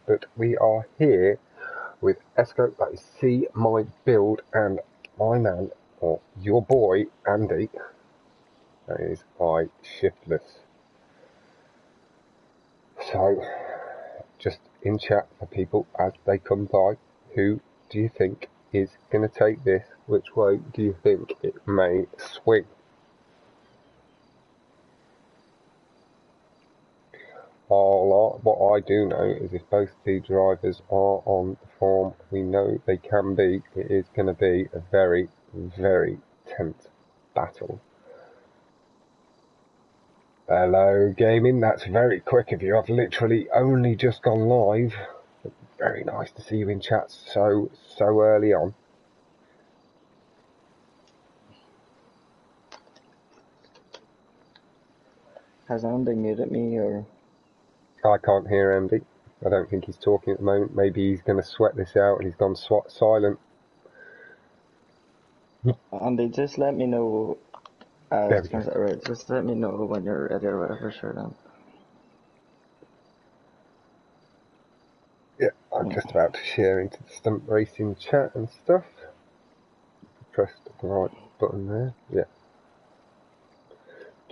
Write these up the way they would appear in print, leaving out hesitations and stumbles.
but we are here with Esco, that is SeeMyBuild, and my man, or your boy, Andy, that is Shiftless. So, just in chat for people as they come by, who do you think is going to take this? Which way do you think it may swing? What I do know is if both the drivers are on the form we know they can be, it is going to be a very, very tense battle. Hello gaming, that's very quick of you. I've literally only just gone live. Very nice to see you in chat so early on. Has Andy muted me, or? I can't hear Andy. I don't think he's talking at the moment. Maybe he's going to sweat this out and he's gone silent. Andy, just let me know. There we go. Right, just let me know when you're ready or whatever, sure then. Yeah, I'm just about to share into the Stunt Racing chat and stuff. Press the right button there. Yeah.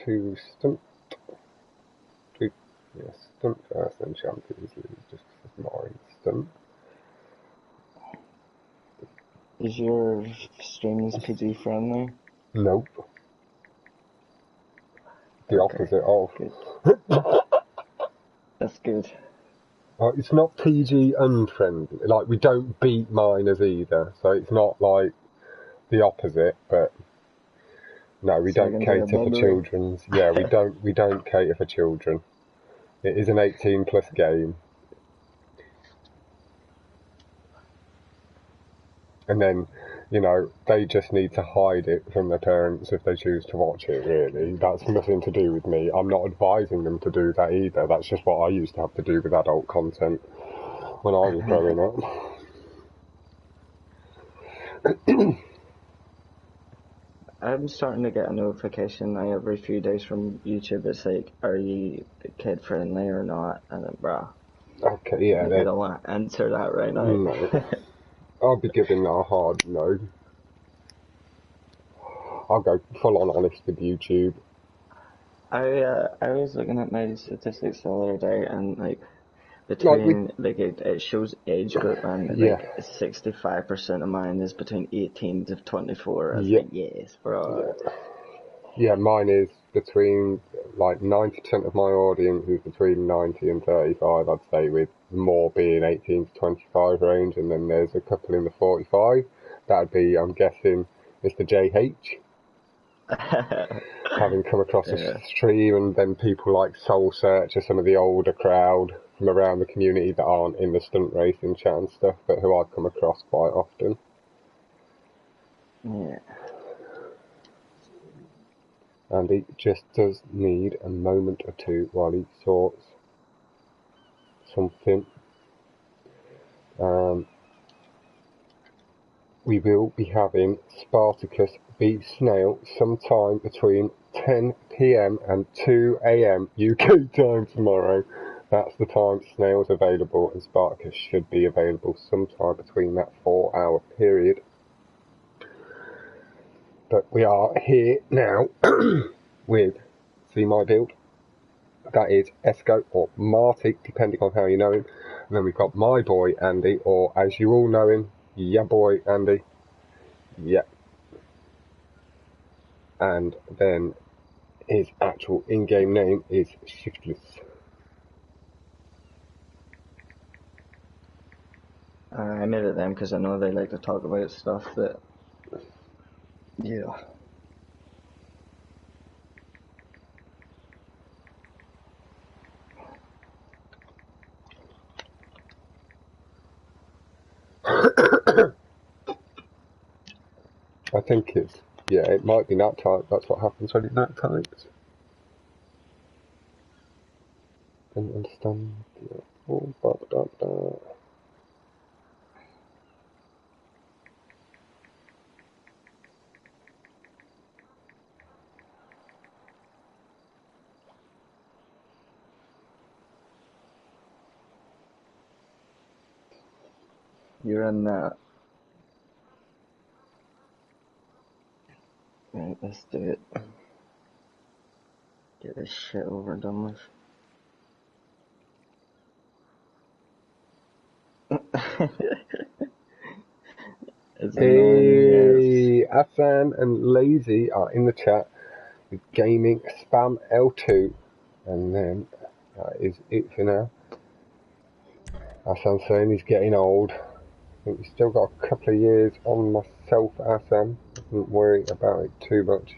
To Stunt. Yeah, Stunt first, then Champions League, just more in Stunt. Is your stream PG friendly? Nope. The opposite of. Good. That's good. It's not PG unfriendly. Like, we don't beat minors either, so it's not like the opposite. But no, we don't cater for children's. Yeah, we don't cater for children. It is an 18+ game. And then, you know, they just need to hide it from their parents if they choose to watch it, really. That's nothing to do with me. I'm not advising them to do that either. That's just what I used to have to do with adult content when I was growing up. I'm starting to get a notification now every few days from YouTube. It's like, are you kid friendly or not? And then, bruh. Okay, yeah. I don't want to answer that right now. No. I'll be giving that a hard no. I'll go full on honest with YouTube. I was looking at my statistics the other day, and like between it shows age group, and like 65% of mine is between 18 to 24. I was like, yes, bro. Yeah, mine is between like 90% of my audience is between 90 and 35, I'd say, with more being 18 to 25 range, and then there's a couple in the 45. That'd be, I'm guessing, Mr. JH. Having come across a stream, and then people like Soul Searcher, some of the older crowd from around the community that aren't in the stunt racing chat and stuff, but who I've come across quite often. Yeah. And he just does need a moment or two while he sorts something. We will be having Spartacus beat Snail sometime between 10 PM and 2 AM UK time tomorrow. That's the time Snail's available, and Spartacus should be available sometime between that 4-hour period. But we are here now with SeeMyBuild. That is Esco or Marty, depending on how you know him. And then we've got my boy Andy, or as you all know him, ya boy Andy. Yep. And then his actual in-game name is Shiftless. I made it them because I know they like to talk about stuff that. Yeah. I think it's, it might be nap time. That's what happens when it nap times. Don't understand. You're in that. Right, let's do it. Get this shit over and done with. Hey, Hassan and Lazy are in the chat with gaming spam L2, and then that is it for now. Hassan's saying he's getting old. I think he's still got a couple of years on myself, Hassan. Don't worry about it too much.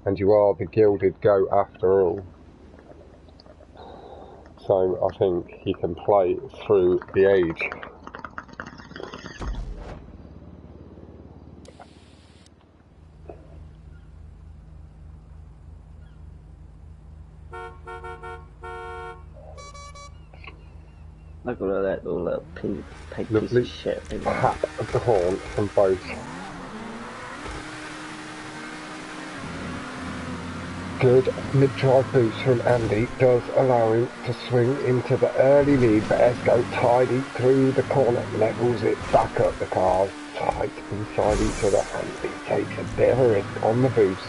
And you are the gilded goat after all. So I think he can play through the age. Look at that little pig piece of shit. Tap of the horn from both. Good mid-drive boost from Andy does allow him to swing into the early lead, but Esco tidy through the corner, levels it back up. The cars tight inside each other, and he takes a bit of a risk on the boost.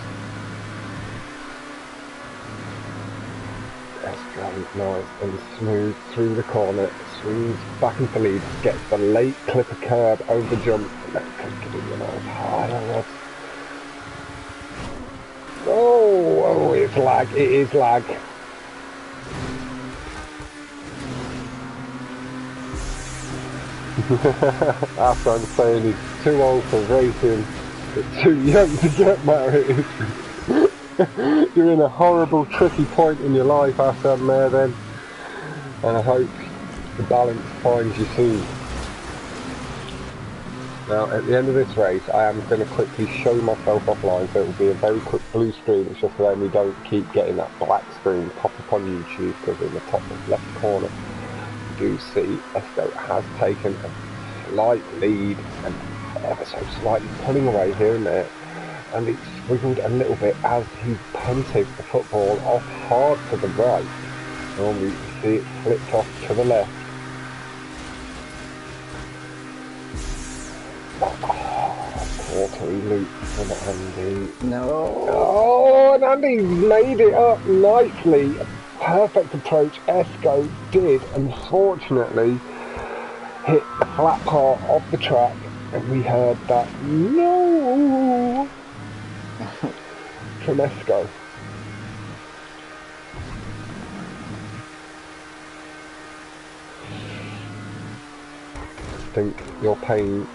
Esco nice and smooth through the corner, swings back into lead, gets the late clipper curb over the jump, and then giving him a harder. Oh, it's lag, it is lag. After I'm saying he's too old for racing, but too young to get married. You're in a horrible, tricky point in your life, Hassan, there then. And I hope the balance finds you soon. Now, at the end of this race, I am going to quickly show myself offline, so it will be a very quick blue screen. It's just so then we don't keep getting that black screen pop up on YouTube, because in the top left corner, you do see Esco has taken a slight lead and ever so slightly pulling away here and there, and it's wiggled a little bit as he punted the football off hard to the right. And we see it flipped off to the left. Quarterly loop from Andy. No. Oh, and Andy made it up nicely. A perfect approach. Esco did, unfortunately, hit the flat part of the track, and we heard that no from Esco. I think your pain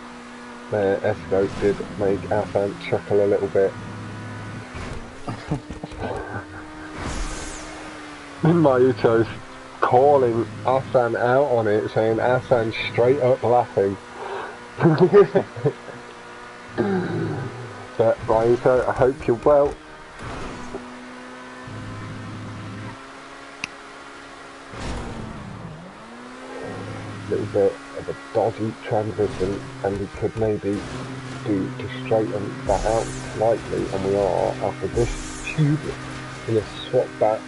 there, Esco, did make Hassan chuckle a little bit. Mayuto's calling Hassan out on it, saying Hassan straight up laughing. But Mayuto, I hope you're well. A little bit of a dodgy transition, and we could maybe do to straighten that out slightly, and we are, after this tube, going to swap back.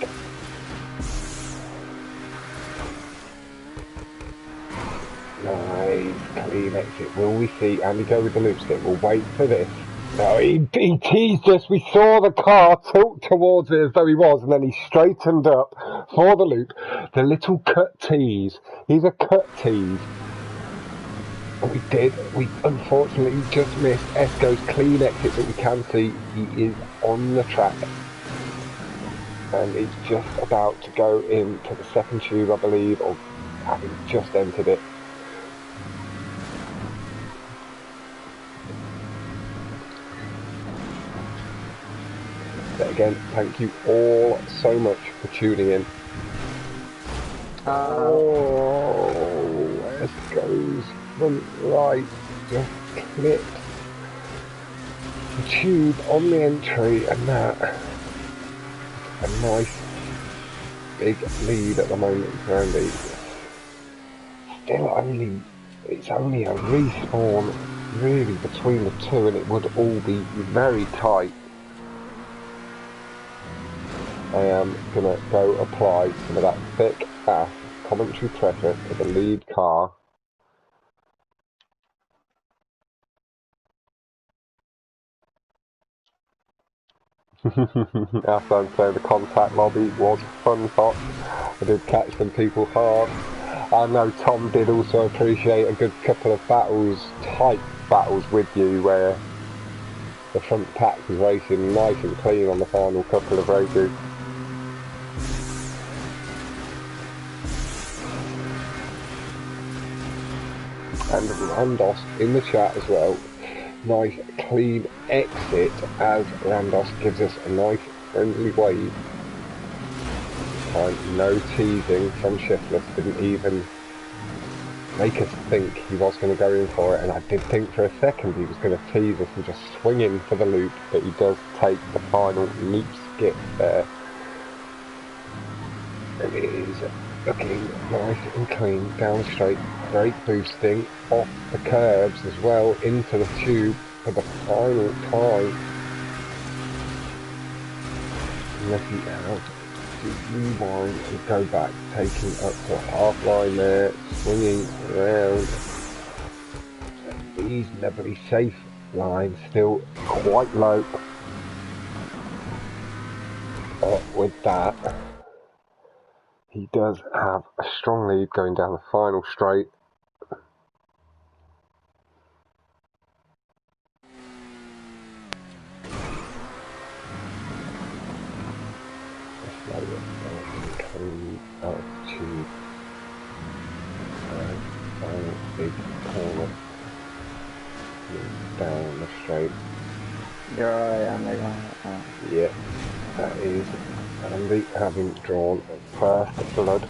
Nice, clean exit. Will we see Andy go with the loop stick? We'll wait for this. No, he teased us. We saw the car tilt towards it as though he was, and then he straightened up for the loop. The little cut tease. He's a cut tease. And we unfortunately just missed Esco's clean exit, but we can see he is on the track. And he's just about to go into the second tube, I believe, or having just entered it. But again, thank you all so much for tuning in. Oh, Esco's front right just clipped the tube on the entry, and that a nice big lead at the moment for Andy. Still it's only a respawn really between the two, and it would all be very tight. I am going to go apply some of that thick ass commentary pressure to the lead car. As I'm saying, the contact lobby was fun hot. I did catch some people hard. I know Tom did also appreciate a good couple of battles, tight battles with you, where the front pack was racing nice and clean on the final couple of races. And Randos in the chat as well. Nice clean exit as Randos gives us a nice friendly wave. This time no teasing from Shiftless, didn't even make us think he was going to go in for it, and I did think for a second he was going to tease us and just swing in for the loop, but he does take the final loop skip there. And it is looking nice and clean, down straight, brake boosting, off the curbs as well, into the tube for the final time. Let it out, to rewind and go back, taking up to half line there, swinging around. Reasonably safe line, still quite low. But with that, he does have a strong lead going down the final straight. Coming out of the tube. And final big corner. Down the straight. You're alright, Andy. Yeah, that is Andy having drawn first blood.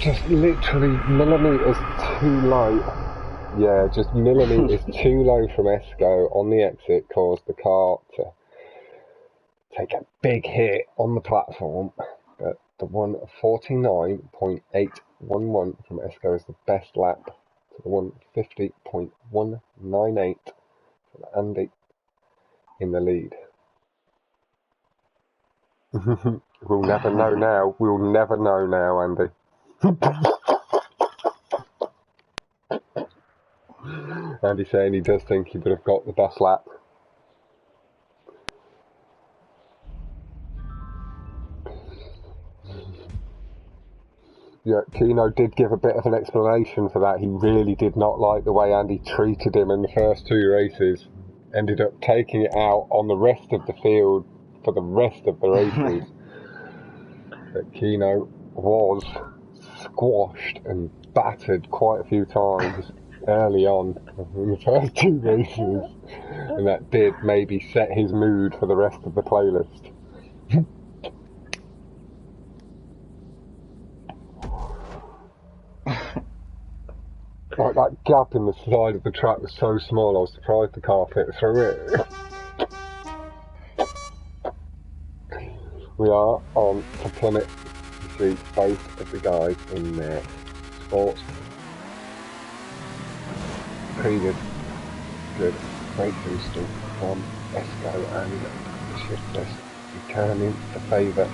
Just literally millimetres too low. Yeah, just millimetres too low from Esco on the exit caused the car to take a big hit on the platform. But the 149.811 from Esco is the best lap to the 150.198 from Andy in the lead. We'll never know now. We'll never know now, Andy. Andy saying he does think he would have got the best lap. Yeah, Kino did give a bit of an explanation for that. He really did not like the way Andy treated him in the first two races. Ended up taking it out on the rest of the field for the rest of the races. But Kino was squashed and battered quite a few times early on in the first two races. And that did maybe set his mood for the rest of the playlist. Like, that gap in the side of the track was so small, I was surprised the car fit through it. We are on to Plummet. You see both of the guys in their sports. Pretty good brake boosting from Esco and Shiftless, returning the favour.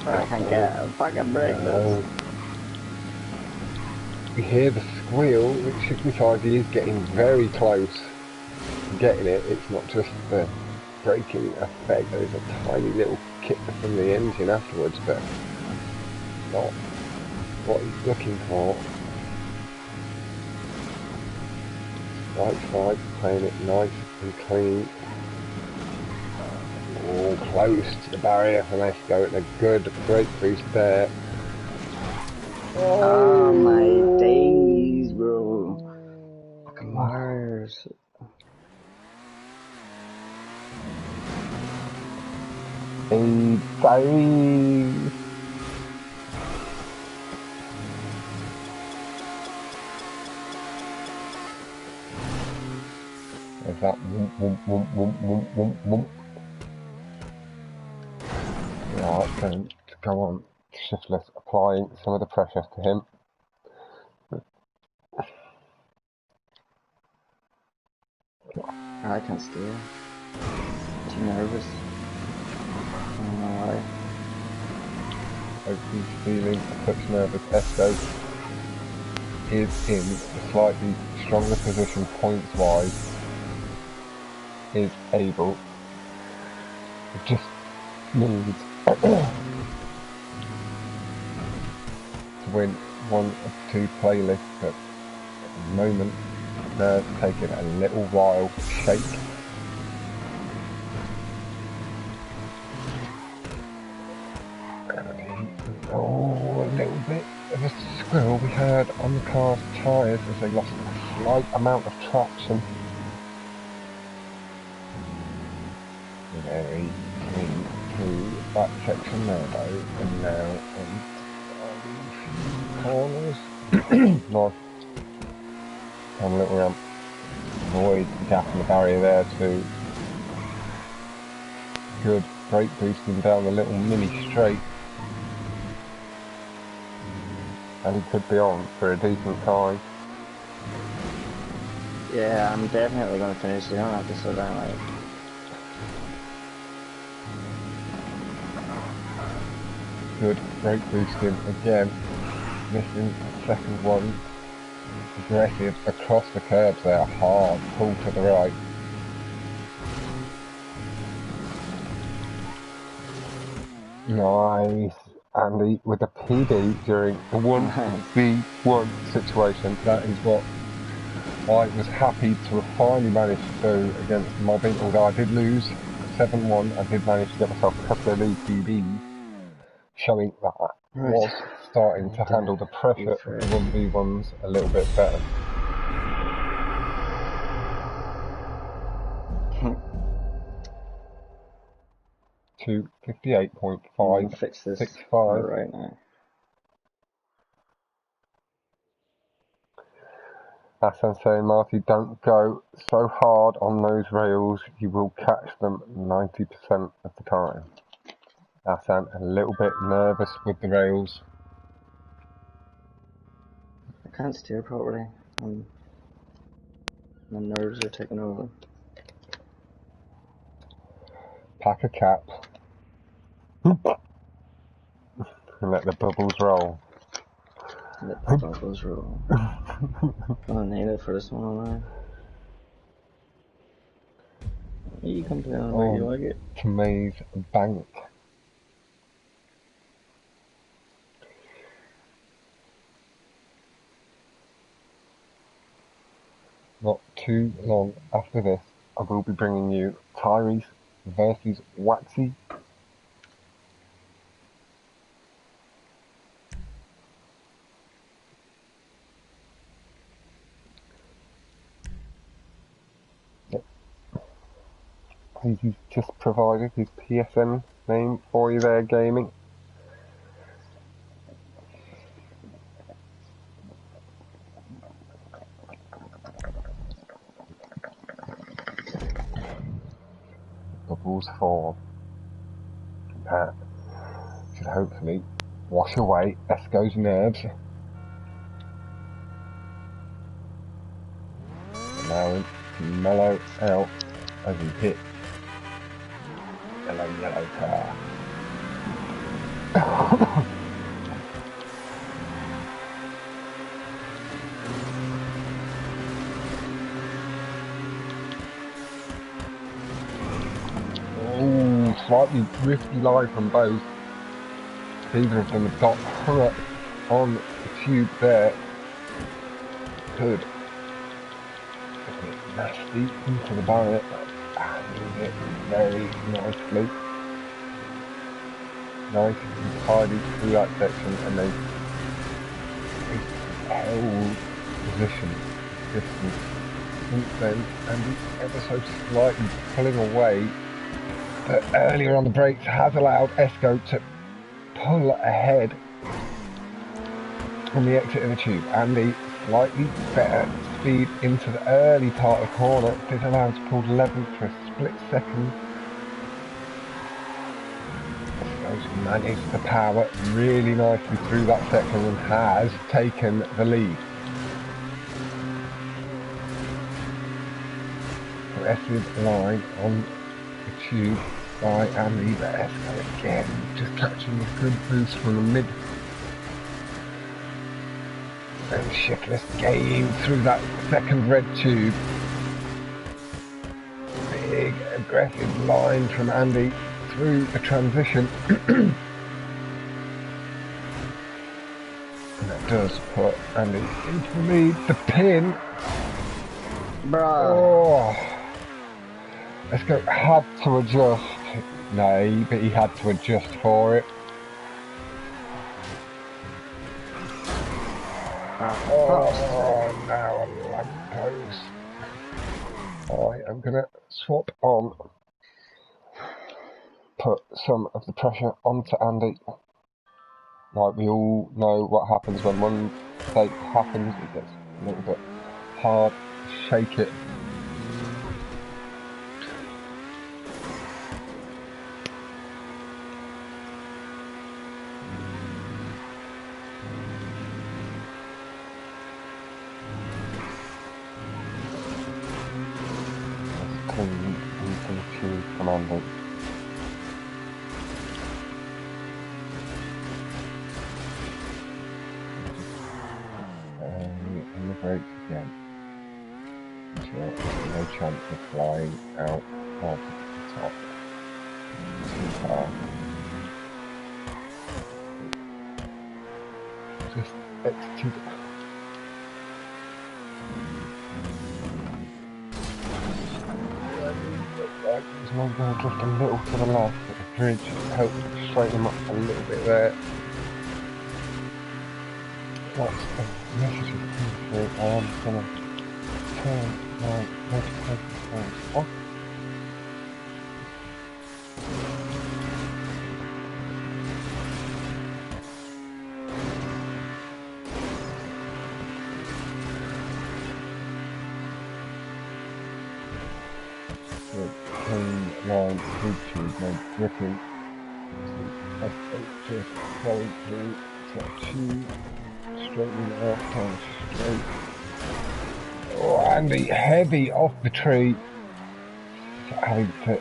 I can't get a fucking brake. We hear the squeal, which signifies he is getting very close to getting it. It's not just the braking effect, there is a tiny little kick from the engine afterwards, but not what he's looking for. Right side, playing it nice and clean. All close to the barrier from Esco, and a good brake boost there. Oh my days, bro. Fucking Mars. Hey, sorry. There's that whoop. Yeah, it's going to go on. Shiftless applying some of the pressure to him. I can't steer. Too nervous. I don't know why. Hope he's feeling a touch nervous. Esco. is in a slightly stronger position points-wise, is able, just needs to win one of two playlists at the moment. Nerves taking a little while to shake. Oh, a little bit of a squirrel we heard on the car's tyres as they lost a slight amount of traction. Very clean through that section there though, and now on corners. Nice. Come a little ramp. Avoid the gap in the barrier there too. Good brake boosting down the little mini straight. And he could be on for a decent time. Yeah, I'm definitely going to finish. You don't have to slow down, like. Good brake boosting again. Missing the second one. Aggressive across the curbs there. Hard pull to the right. Nice. Andy with a PD during the 1v1 situation. That is what I was happy to have finally managed to do against Mobbing. Although I did lose 7-1, I did manage to get myself a couple of league PBs, showing that I was starting to handle the pressure of the 1v1s a little bit better. To 58.565 fix this right now. As I'm saying, Marty, don't go so hard on those rails, you will catch them 90% of the time. Hassan a little bit nervous with the rails. I can't steer properly. My nerves are taking over. Pack a cap. And let the bubbles roll. Let the bubbles roll. I need it for this one, alright. You complain about you like it. To Maze Bank. Not too long after this, I will be bringing you Tyrese versus Waxy. He's just provided his PSN name for you there, gaming. Bubbles form. That should hopefully wash away Esco's nerves. Allow him to mellow out as he hits yellow car. Oh, slightly risky line from both. Either of them have got hung up on the tube there. Good. Nasty into the barrier. And it very nicely. Nice and tidy through that section, and they held position distance since then, and he's ever so slightly pulling away, but earlier on the brakes has allowed Esco to pull ahead on the exit of the tube. Andy slightly better speed into the early part of the corner, did allow him to pull level for a split second. Managed the power really nicely through that section and has taken the lead. Aggressive line on the tube by Andy, but Esco again just catching a good boost from the mid And Shiftless game through that second red tube. Big aggressive line from Andy through the transition. And that does put Andy into the lead. The pin. Bruh. Oh. Let's go. Had to adjust. No, but he had to adjust for it. Oh, now a lamppost. I am going to swap on. Put some of the pressure onto Andy. Like we all know what happens when one mistake happens. It gets a little bit hard. Shake it. Clean into the tube from Andy. And the brakes again. Sure, no chance of flying out of the top. Too far. Just execute it. He's maybe going to drift a little to the left, but the bridge helped straighten him up a little bit there. Lots of messages coming through. I am going to turn my notifications off. Clean line through tube, no dripping. Just going through that tube, straightening it out, down straight. Oh, Andy, heavy off the tree. Having to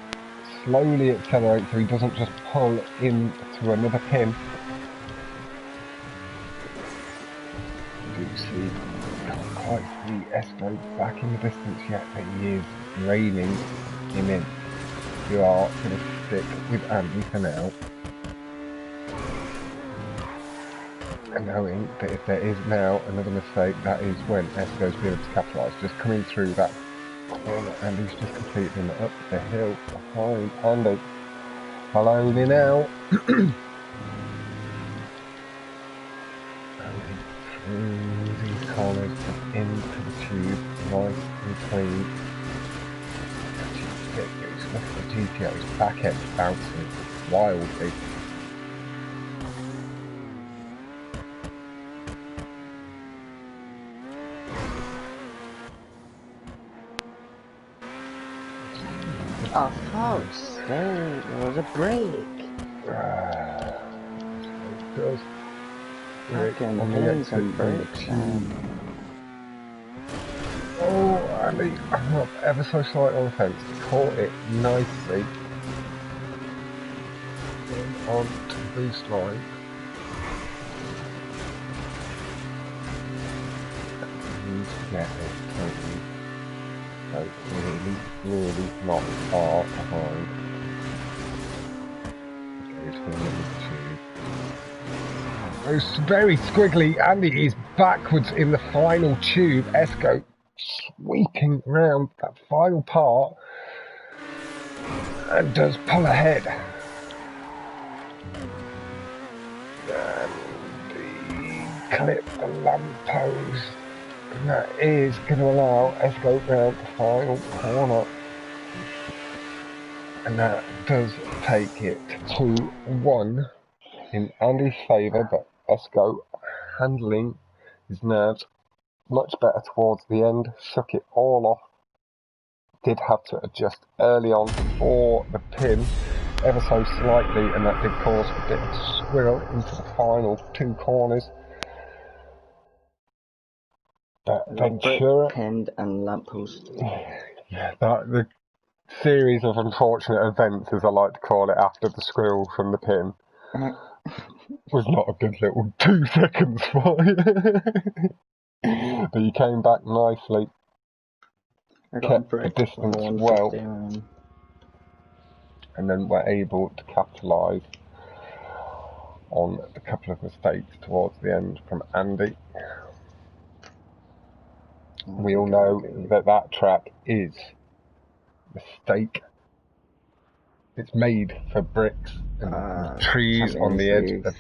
slowly accelerate so he doesn't just pull into another pin. You see, can't quite see Esco back in the distance yet, but he is reining him in. You are going to stick with Andy for now. And knowing that if there is now another mistake, that is when Esco's be able to capitalise. Just coming through that corner, Andy's just completing up the hill behind Andy. Hello now. Through these corners and into the tube, nice and clean. Look at the GTO's back end bouncing wildly. Oh, Fox, there was a break. It does. Fucking pins and brakes. Oh, Andy, I'm up ever so slight on the fence. Caught it nicely. On to the boost line. And get it totally. So really not far behind. Goes for the little tube. It's very squiggly. Andy is backwards in the final tube. Esco sweeping round that final part and does pull ahead. And he clipped the lamppost. And that is going to allow Esco round the final corner. And that does take it 2-1 in Andy's favour, but Esco handling his nerves much better towards the end, shook it all off. Did have to adjust early on for the pin ever so slightly, and that did cause a bit of squirrel into the final two corners. But Ventura pinned and lamppost. Yeah, the series of unfortunate events, as I like to call it, after the squirrel from the pin was not a good little 2 seconds for you. But you came back nicely. I got Kept a break the distance well, and then were able to capitalise on a couple of mistakes towards the end from Andy. We all know that that track is mistake. It's made for bricks and trees on the edge of...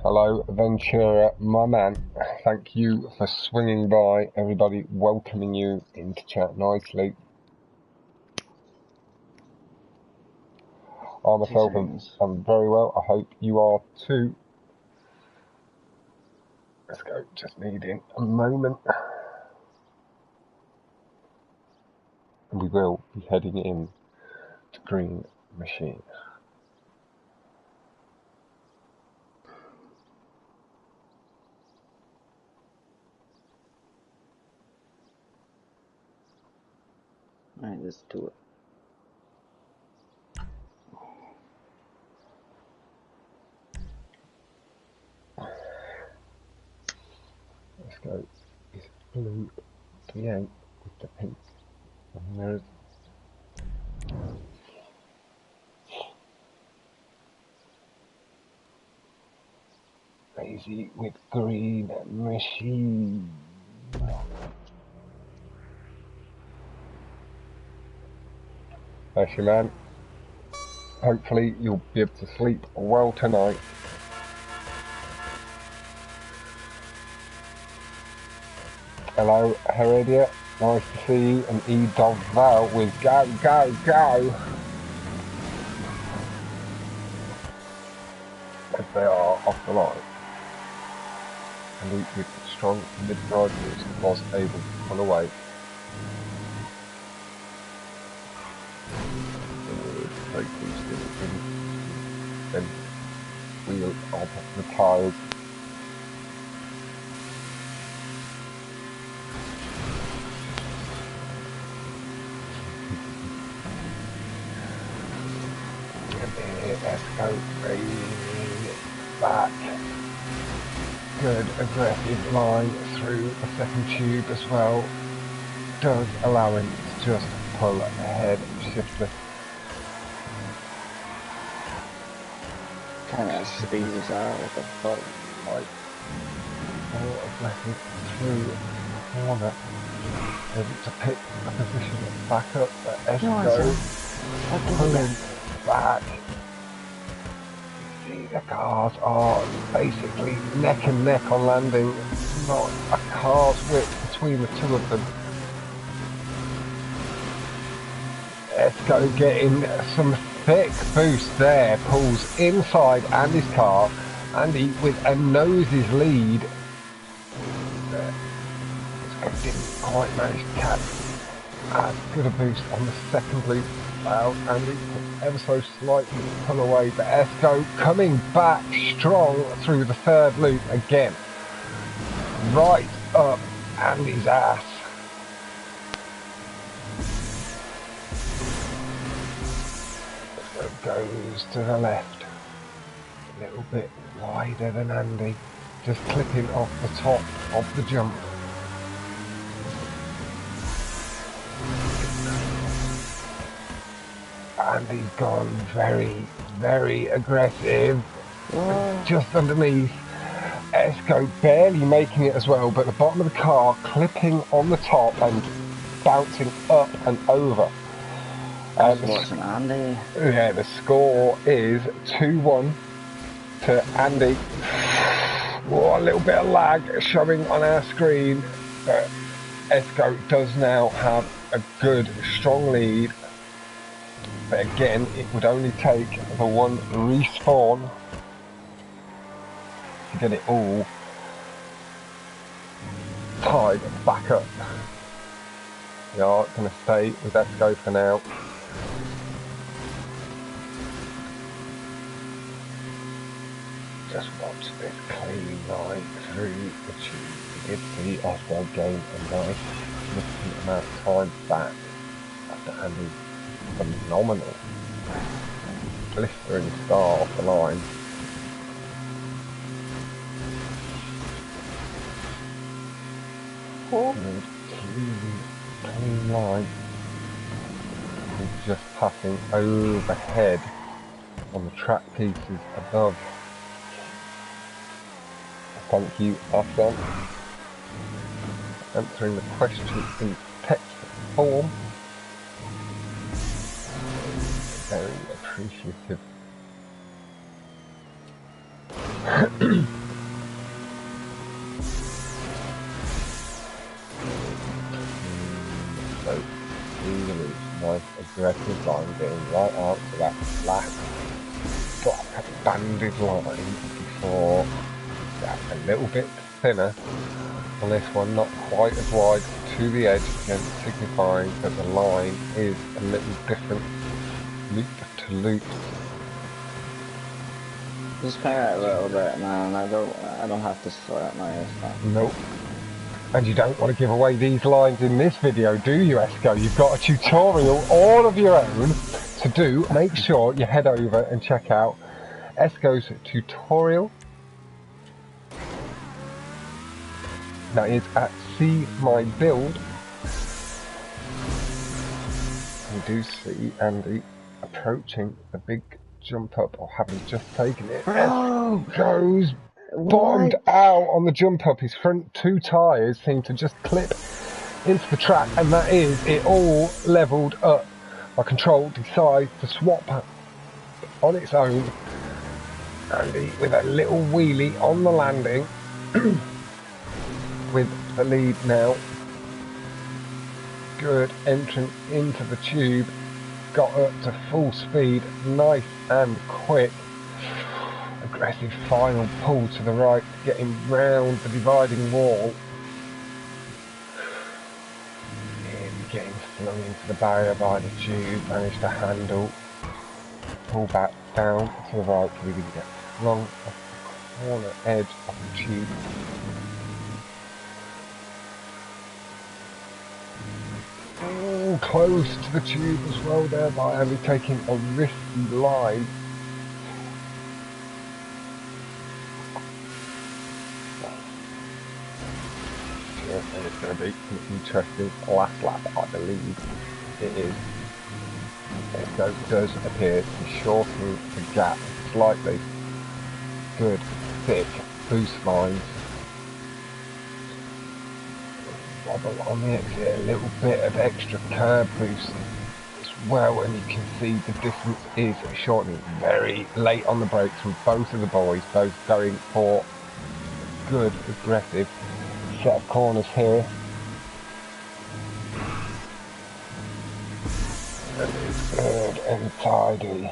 Hello, Ventura, my man. Thank you for swinging by. Everybody welcoming you into chat nicely. I myself am very well. I hope you are too. Let's go. Just needing a moment. And we will be heading in to Green Machine. Alright, let's do it. Let's go. It's blue V8 with the pink. And there's Daisy with Green Machine. There's your man. Hopefully you'll be able to sleep well tonight. Hello, Heredia. Nice to see you. And E. Dovval with Go, Go, Go. As they are off the line. And with strong mid-drive boost was able to pull away. Brake boosted and then wheel of the tyres. Let's go bringing it back. Good aggressive line through the second tube as well. Does allow him to just pull ahead Shiftless. Kind of speeds out with the foot. Like, more aggressive through the corner. Able to pick a position back up, but Esco pulling back. See, the cars are basically neck and neck on landing. It's not a car's width between the two of them. Esco getting some thick boost there, pulls inside Andy's car. Andy with a noses lead. Esco didn't quite manage to catch as good a boost on the second loop. Allowed Andy to ever so slightly pull away, but Esco coming back strong through the third loop again. Right up Andy's ass. Goes to the left, a little bit wider than Andy, just clipping off the top of the jump. Andy's gone very, very aggressive, just underneath. Esco barely making it as well, but the bottom of the car clipping on the top and bouncing up and over. Watching Andy. Yeah, the score is 2-1 to Andy. Whoa, a little bit of lag showing on our screen, but Esco does now have a good, strong lead. But again, it would only take the one respawn to get it all tied back up. We are going to stay with Esco for now. Just watch this clean line through the tube. We did see off-road game a nice significant amount of time back after Andy's phenomenal blistering start off the line. Good, clean line. We're just passing overhead on the track pieces above. Thank you, Afghan. Answering the question in text form. Very appreciative. So, really nice aggressive line getting right out to that flat black banded line before that a little bit thinner on this one, not quite as wide to the edge, again signifying that the line is a little different loop to loop. Just ping it a little bit, man. I don't have to sort it now. Nope. And you don't want to give away these lines in this video, do you, Esco? You've got a tutorial all of your own to do. Make sure you head over and check out Esco's tutorial. That is at SeeMyBuild. We do see Andy approaching the big jump up, or having just taken it. Oh, Goes bottomed out on the jump up. His front two tyres seem to just clip into the track, and that is it all levelled up. My control decides to swap on its own. Andy with a little wheelie on the landing with the lead now. Good entrance into the tube. Got up to full speed, nice and quick. Aggressive final pull to the right, getting round the dividing wall. And getting flung into the barrier by the tube, managed to handle. Pull back down to the right, so we can get flung off the corner edge of the tube. Oh, close to the tube as well there by Andy, taking a risky line. And it's going to be an interesting last lap, I believe it is. It does appear to be shortening the gap slightly. Good, thick boost lines. Wobble on the exit, a little bit of extra curb boost as well, and you can see the distance is shortening. Very late on the brakes from both of the boys, both going for good, aggressive set of corners here. And it's good and tidy.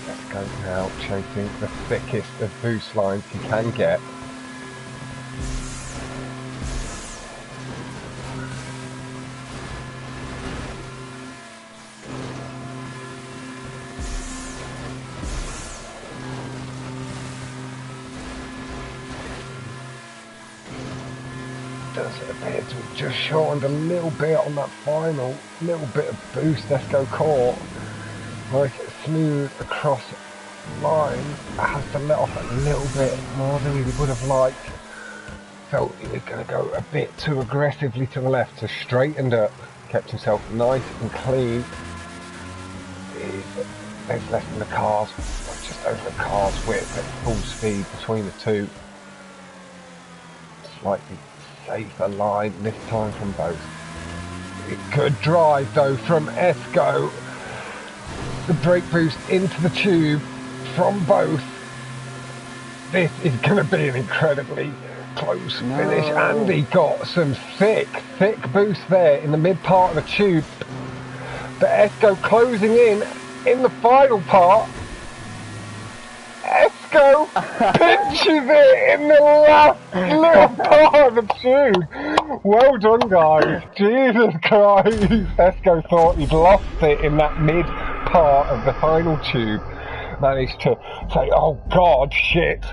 Let's go now, chasing the thickest of boost lines you can get. Does appear to have just shortened a little bit on that final little bit of boost Esco caught. Nice smooth across line. Has to let off a little bit more than he would have liked. Felt he was going to go a bit too aggressively to the left, so straightened up, kept himself nice and clean. There's less than the car's, just over the car's width at full speed between the two. Slightly safer line this time from both. Good drive though from Esco. The brake boost into the tube from both. This is going to be an incredibly close finish. Andy got some thick boost there in the mid part of the tube. But Esco closing in the final part. Esco pinches it in the last little part of the tube. Well done, guys. Jesus Christ. Esco thought he'd lost it in that mid part of the final tube. managed to say, oh God, shit,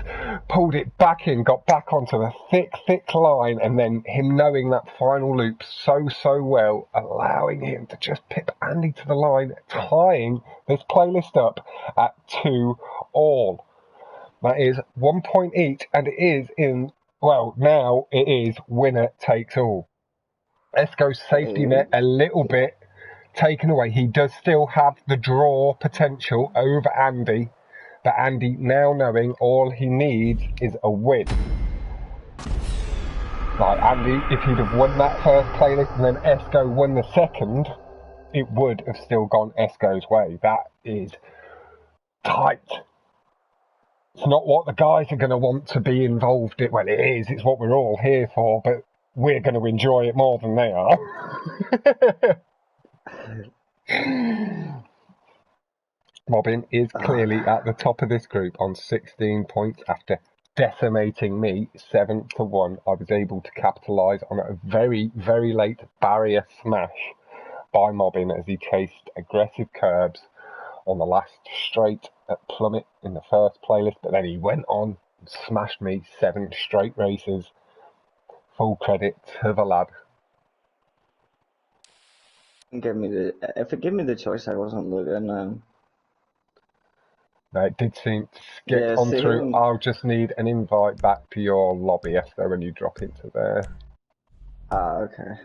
pulled it back in, got back onto the thick line, and then him knowing that final loop so well, allowing him to just pip Andy to the line, tying this playlist up at 2-all. That is 1 point each, and it is now it is winner takes all. Esco's safety net a little bit taken away. He does still have the draw potential over Andy, but Andy now knowing all he needs is a win. Like Andy, if he'd have won that first playlist and then Esco won the second, it would have still gone Esco's way. That is tight. It's not what the guys are going to want to be involved in. Well, it is. It's what we're all here for, but we're going to enjoy it more than they are. Robin is clearly at the top of this group on 16 points after decimating me 7-1. I was able to capitalise on a very, very late barrier smash by Mobbin as he chased aggressive curbs on the last straight at Plummet in the first playlist, but then he went on and smashed me 7 straight races. Full credit to the lad. If it gave me the choice, I wasn't looking. No, it did seem to skip on through. I'll just need an invite back to your lobby, Esther, when you drop into there. Okay.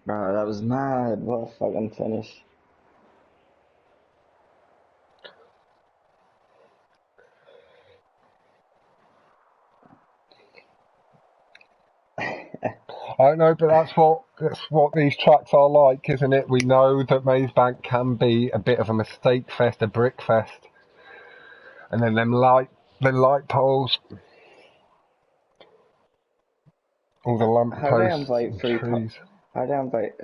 Bro, that was mad. What a fucking finish. I know, but that's what these tracks are like, isn't it? We know that Mazebank can be a bit of a mistake fest, a brick fest, and then the light poles, all the lamp posts, how do I invite trees. How do I invite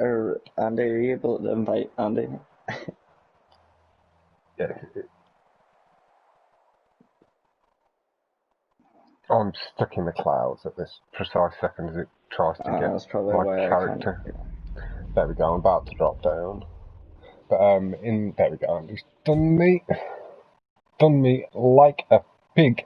Andy? Are you able to invite Andy? Yeah. I'm stuck in the clouds at this precise second as it tries to get my character. There we go, I'm about to drop down. But there we go, he's done me like a pig.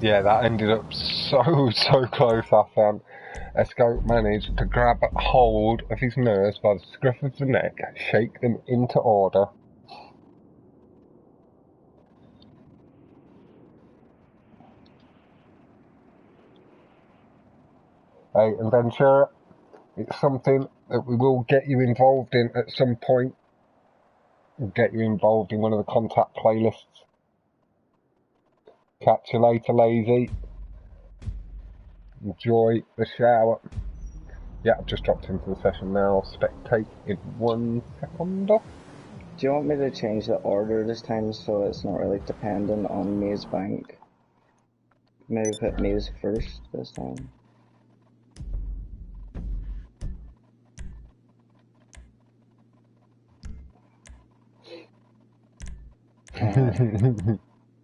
Yeah, that ended up so close, I found. Esco managed to grab hold of his nerves by the scruff of the neck, shake them into order. Hey, Adventure, it's something that we will get you involved in at some point. We'll get you involved in one of the contact playlists. Catch you later, lazy. Enjoy the shower. Yeah, I've just dropped into the session now. I'll spectate in 1 second. Do you want me to change the order this time so it's not really dependent on Mazebank? Maybe put Maze first this time.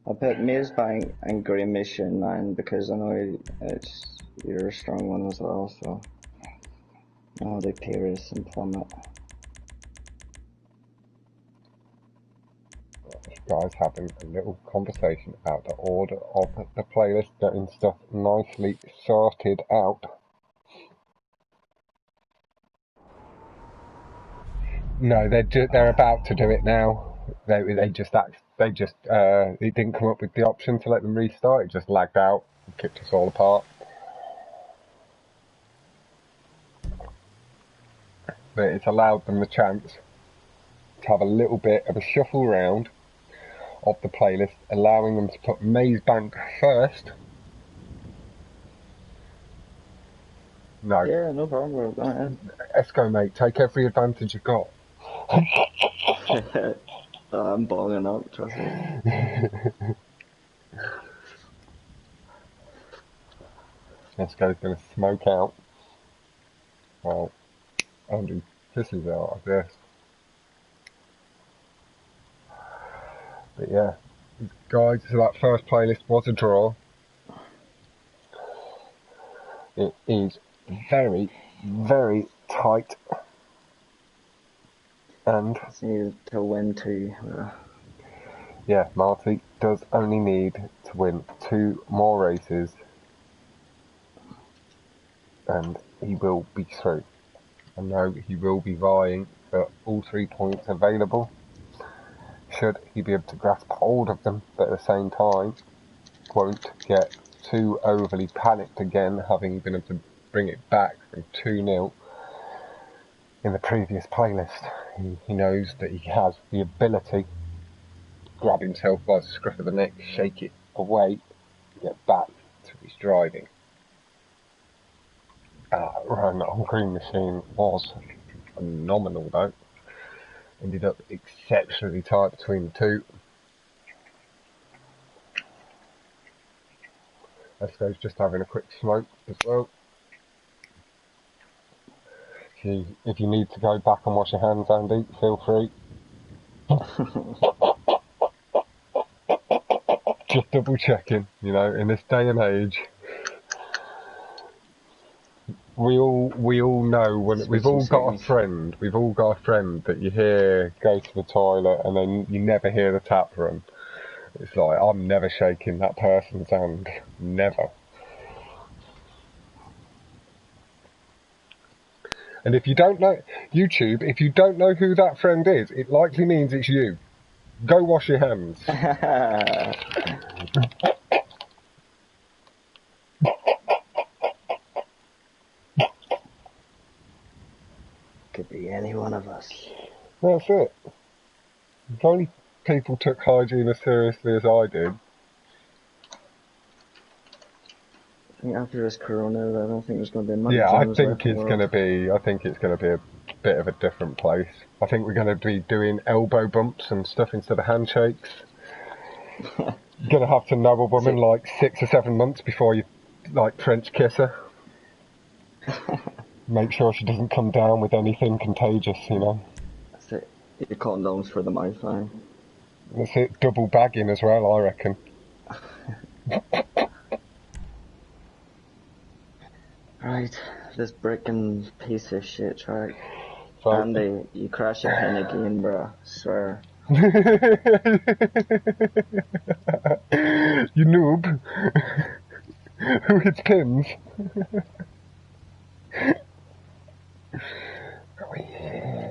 I'll put Mazebank and Grey Mission 9 because I know you're a strong one as well, so I'll do Paris and Plummet. Guys having a little conversation about the order of the playlist, getting stuff nicely sorted out. No, they're about to do it now. It didn't come up with the option to let them restart. It just lagged out and kicked us all apart. But it's allowed them the chance to have a little bit of a shuffle round of the playlist, allowing them to put Mazebank first. No. Yeah, no problem. Go ahead. Esco, mate, take every advantage you've got. I'm balling up, trust me. Esco's going to smoke out. Well, Andrew pisses out, I guess. But yeah, guys, so that first playlist was a draw. It is very, very tight. And just need to win 2. Yeah, Marty does only need to win 2 more races and he will be through. I know he will be vying for all 3 points available, should he be able to grasp hold of them, but at the same time won't get too overly panicked again, having been able to bring it back from 2-0 in the previous playlist. He knows that he has the ability to grab himself by the scruff of the neck, shake it away, get back to his driving. Run on Green Machine was phenomenal though. Ended up exceptionally tight between the two. Esco's just having a quick smoke as well. If you need to go back and wash your hands, Andy, feel free. Just double checking, you know, in this day and age. We all know when we've all got a friend that you hear go to the toilet and then you never hear the tap run. It's like, I'm never shaking that person's hand. Never. And if you don't know, YouTube, if you don't know who that friend is, it likely means it's you. Go wash your hands. Could be any one of us. That's it. If only people took hygiene as seriously as I did. I think after this corona, I don't think there's going to be much. Yeah, I think it's going to be a bit of a different place. I think we're going to be doing elbow bumps and stuff instead of handshakes. You're going to have to know a woman like 6 or 7 months before you, like, French kiss her. Make sure she doesn't come down with anything contagious, you know. That's it. Get your condoms for the mouth line. That's it. Double bagging as well, I reckon. Right, this brickin' piece of shit track. So, Andy, you crash your pin again, bro. Swear. You noob. Who hits pins? Oh yeah.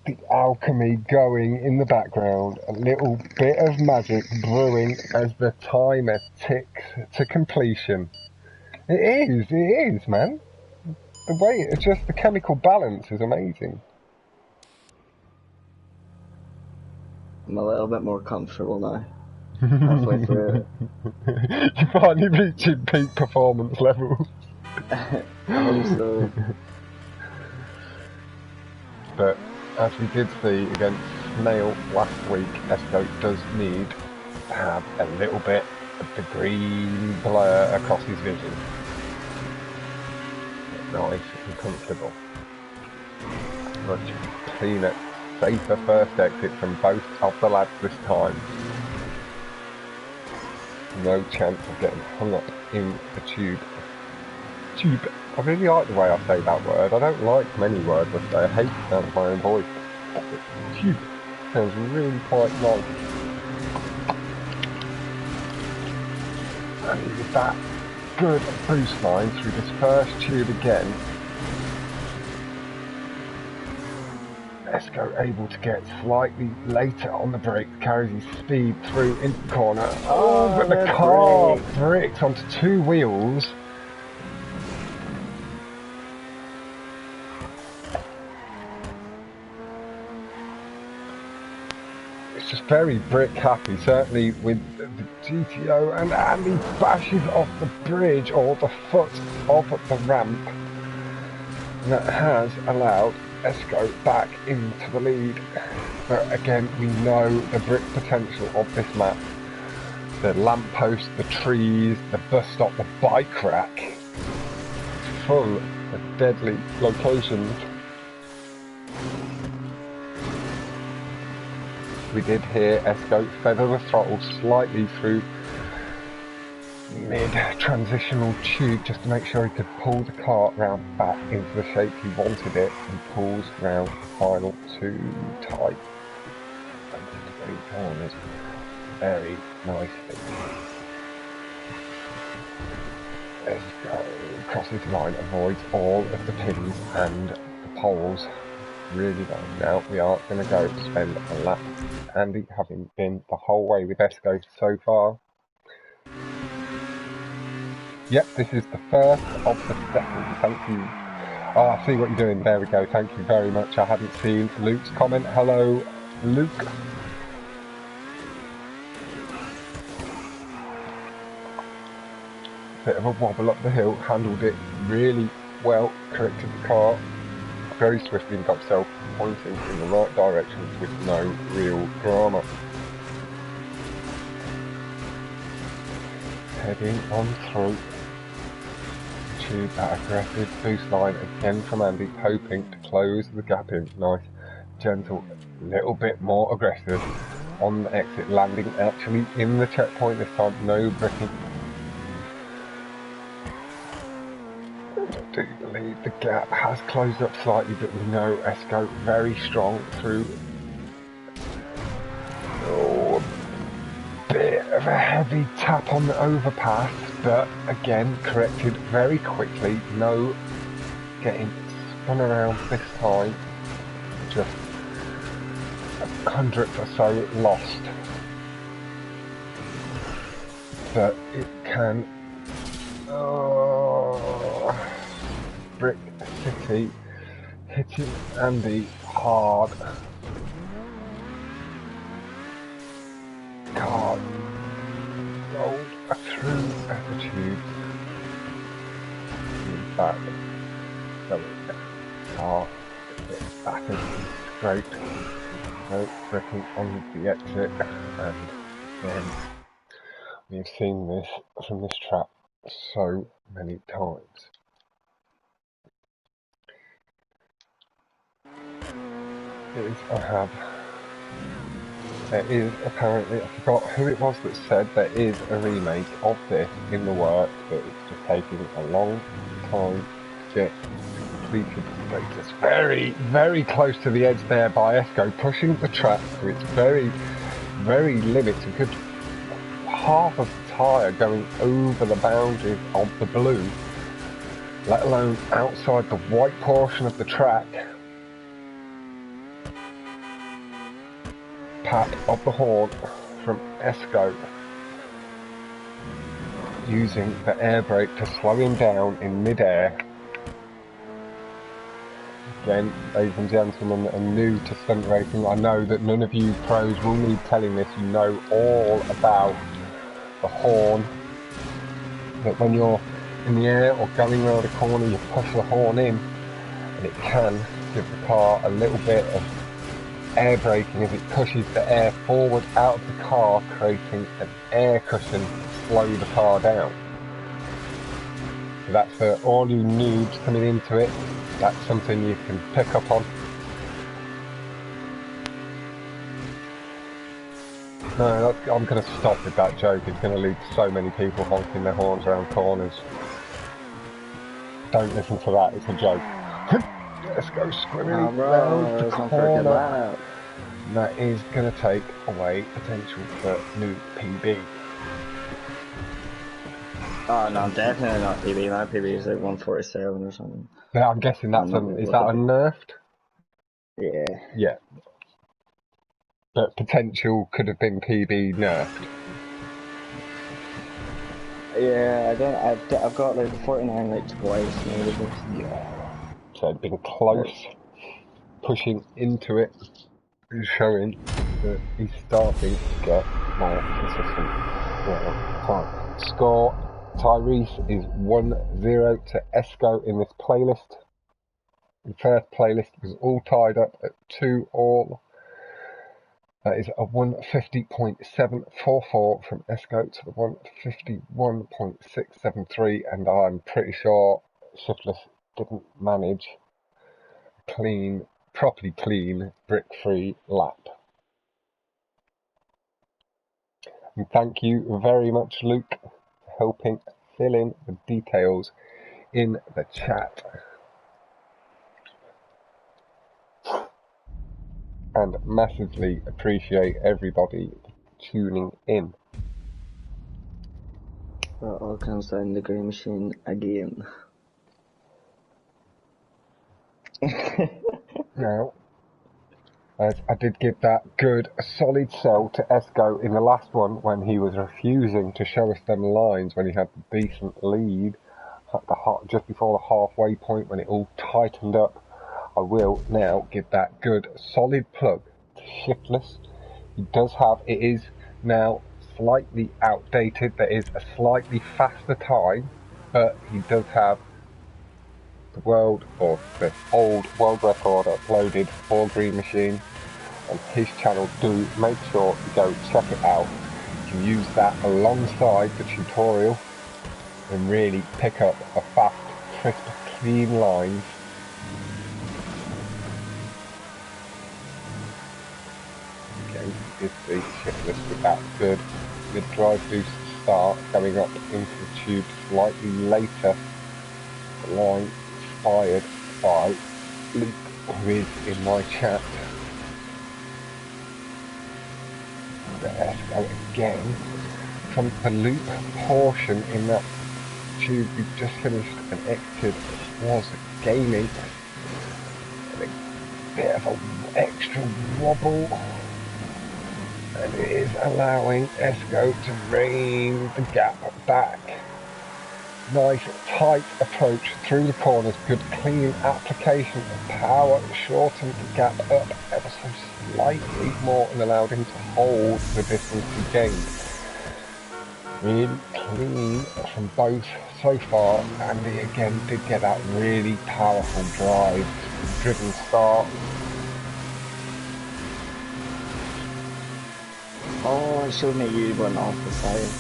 The alchemy going in the background, a little bit of magic brewing as the timer ticks to completion. It is, man. The way it's just the chemical balance is amazing. I'm a little bit more comfortable now. Halfway through it. You're finally reaching peak performance levels. I hope so. But as we did see against Snail last week, Esco does need to have a little bit of the green blur across his vision. Nice and comfortable. Much cleaner, safer first exit from both of the lads this time. No chance of getting hung up in the tube. Tube. I really like the way I say that word. I don't like many words I say. I hate the sound of my own voice. Tube sounds really quite nice. And with that good boost line through this first tube again, Esco able to get slightly later on the brake, carries his speed through into the corner. Oh, but the car bricks onto 2 wheels. It's just very brick happy, certainly with the GTO, and Andy bashes off the bridge or the foot of the ramp. That has allowed Esco back into the lead. But again, we know the brick potential of this map. The lamppost, the trees, the bus stop, the bike rack. Full of deadly locations. we did hear Esco feather the throttle slightly through mid-transitional tube just to make sure he could pull the car round back into the shape he wanted it, and pulls round the final two tight into the green corners very nicely. Esco crosses the line, avoids all of the pins and the poles really well. Now we are going to go spend a lap. Andy, having been the whole way with Esco so far. Yep, this is the first of the second. Thank you. Oh, I see what you're doing. There we go. Thank you very much. I hadn't seen Luke's comment. Hello, Luke. Bit of a wobble up the hill. Handled it really well. Corrected the car very swiftly and got himself pointing in the right direction with no real drama. Heading on through to that aggressive boost line again from Andy, hoping to close the gap in. Nice, gentle, a little bit more aggressive on the exit, landing actually in the checkpoint this time, no bricking. I do believe the gap has closed up slightly, but we know Esco very strong through. Oh, a bit of a heavy tap on the overpass, but again corrected very quickly. No getting spun around this time, just a hundredth or so lost, but it can. Brick City hitting Andy hard. Car rolled through at the tube. In fact, so car battered and scraped. No bricking on the exit, and then we've seen this from this track so many times. There is apparently, I forgot who it was that said there is a remake of this in the works, but it's just taking a long time to get completed status. Very, very close to the edge there by Esco, pushing the track to its very, very limits. A good half of the tyre going over the boundaries of the blue, let alone outside the white portion of the track. Pat of the horn from Esco, using the air brake to slow him down in mid-air. Again, ladies and gentlemen that are new to stunt racing, I know that none of you pros will need telling this. You know all about the horn, that when you're in the air or going around a corner, you push the horn in, and it can give the car a little bit of air braking as it pushes the air forward out of the car, creating an air cushion to slow the car down. So that's for all you noobs coming into it. That's something you can pick up on. No, I'm going to stop with that joke. It's going to lead to so many people honking their horns around corners. Don't listen to that, it's a joke. Let's go swimming round the corner. That is going to take away potential for new PB. Oh no, I'm definitely not PB. My PB is like 147 or something. Yeah, I'm guessing that's is that unnerved? Yeah. Yeah. But potential could have been PB nerfed. Yeah, I've got like 49 like twice maybe. Yeah. So it'd been close. Pushing into it is showing that he's starting to get more consistent. Well, score, Tyrese is 1-0 to Esco in this playlist. The first playlist was all tied up at 2-all. That is a 150.744 from Esco to the 151.673, and I'm pretty sure Shiftless didn't manage a properly clean, brick-free lap. And thank you very much, Luke, for helping fill in the details in the chat. And massively appreciate everybody tuning in. Well, all comes down the grey machine again. Now, as I did give that good solid sell to Esco in the last one when he was refusing to show us them lines when he had the decent lead at just before the halfway point when it all tightened up. I will now give that good solid plug to Shiftless. It is now slightly outdated. There is a slightly faster time, but he does have the old world record uploaded for Green Machine on his channel. Do make sure you go check it out. You can use that alongside the tutorial and really pick up a fast, crisp, clean lines. Again, you did see Shiftless with that good mid-drive boost start going up into the tube slightly later. The line inspired by Luke, who is in my chat. Esco again from the loop portion in that tube we just finished and exited was gaining a bit of an extra wobble, and it is allowing Esco to rein the gap back. Nice tight approach through the corners, good clean application of power, shortened the gap up ever so slightly more and allowed him to hold the distance he gained. Really clean from both so far, and he again did get that really powerful driven start. Oh, it showed me you went off the side.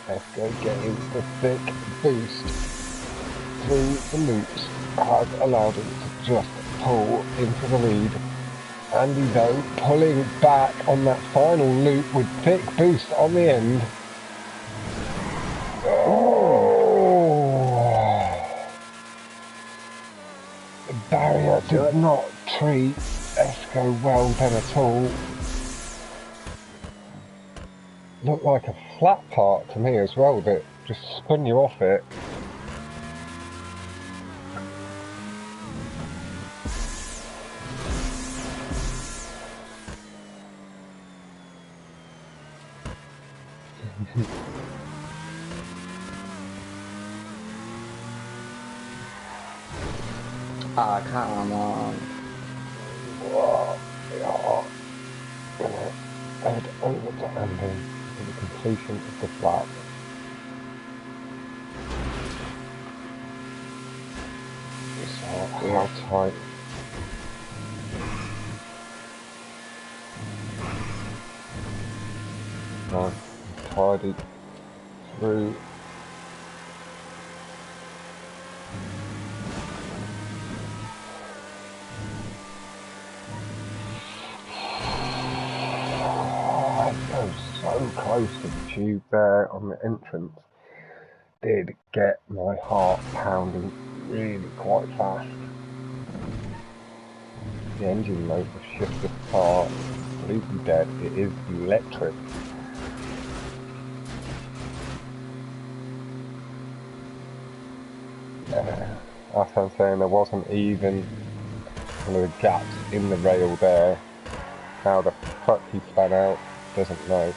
Esco getting the thick boost through the loops has allowed him to just pull into the lead. Andy though pulling back on that final loop with thick boost on the end. Oh! The barrier did not treat Esco well then at all. Looked like a flat part to me as well that just spun you off it. Ah, come on. Head over to Andy for the completion of the flat. We saw how tight. Nice, tidy through. So close to the tube there on the entrance, did get my heart pounding really quite fast. The engine note of Shiftless car, completely dead. It is electric. As I'm saying, there wasn't even one of the gaps in the rail there. How the fuck he span out, doesn't know.